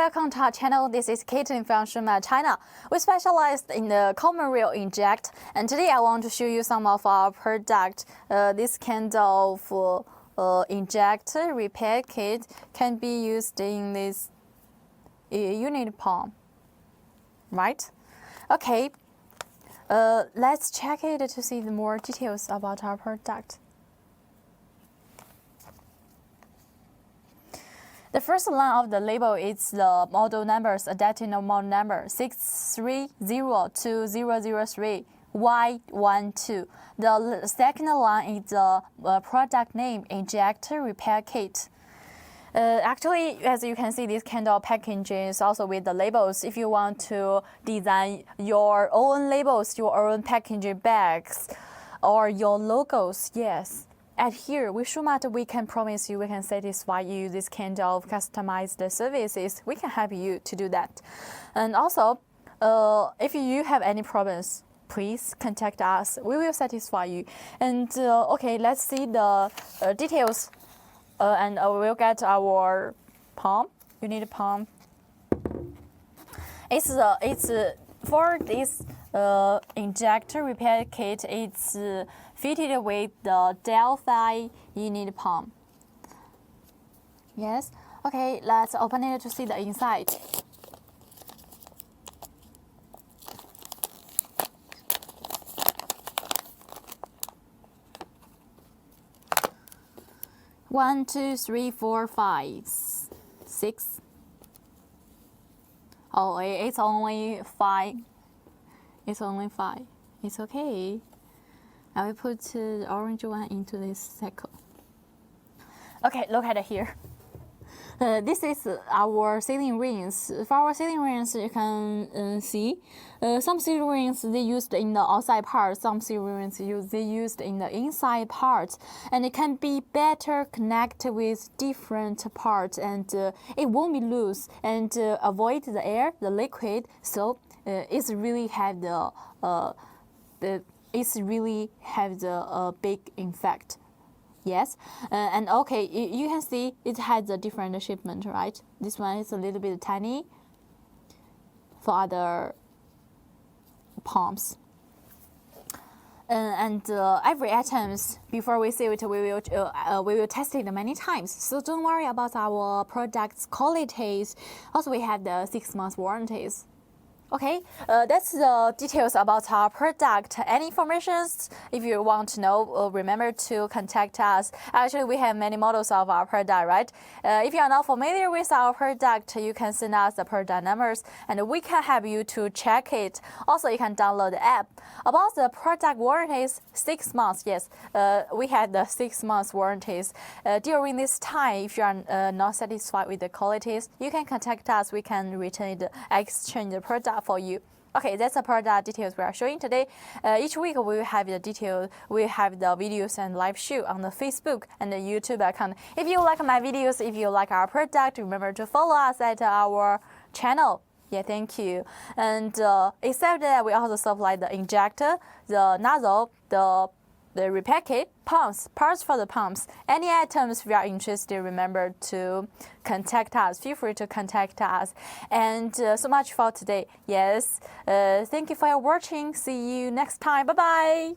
welcome to our channel. This is Caitlin from Shumatt, China. We specialize in the common rail inject, and today I want to show you some of our product. This kind of inject repair kit can be used in this unit pump, right? Okay, let's check it to see the more details about our product. The first line of the label is the model numbers, adapting the model number 6302003Y12. The second line is the product name, Injector Repair Kit. Actually, as you can see, this kind of packaging is also with the labels. If you want to design your own labels, your own packaging bags, or your logos, yes. At here, with Shumatt, we can promise you, we can satisfy you this kind of customized services. We can help you to do that. And also, if you have any problems, please contact us. We will satisfy you. And okay, let's see the details. And we'll get our pump. You need a pump. It's for this injector repair kit. It's fitted with the Delphi unit pump. Yes. Okay, let's open it to see the inside. One, two, three, four, five, six. Oh, it's only five. It's only five. It's okay. I will put the orange one into this cycle. Okay, look at it here. This is our sealing rings. For our sealing rings, you can see some sealing rings they used in the outside part, some sealing rings they used in the inside part, and it can be better connected with different parts, and it won't be loose and avoid the air, the liquid. So it's really have the big effect. Yes, and okay, you can see it has a different shipment, right? This one is a little bit tiny for other pumps. And every items before we see it, we will test it many times. So don't worry about our product's qualities. Also, we have the 6 months warranties. Okay, that's the details about our product. Any information, if you want to know, remember to contact us. Actually, we have many models of our product, right? If you are not familiar with our product, you can send us the product numbers, and we can help you to check it. Also, you can download the app. About the product warranties, 6 months. Yes, we had the 6 months warranties. During this time, if you are not satisfied with the qualities, you can contact us. We can return the exchange the product for you. Okay, that's the product details we are showing today. Each week we will have the details, we have the videos and live show on the Facebook and the YouTube account. If you like my videos, if you like our product, remember to follow us at our channel. Yeah, thank you. And except that we also supply the injector, the nozzle, the repair kit, pumps, parts for the pumps. Any items we are interested, remember to contact us. Feel free to contact us. And so much for today. Yes, thank you for watching. See you next time. Bye-bye.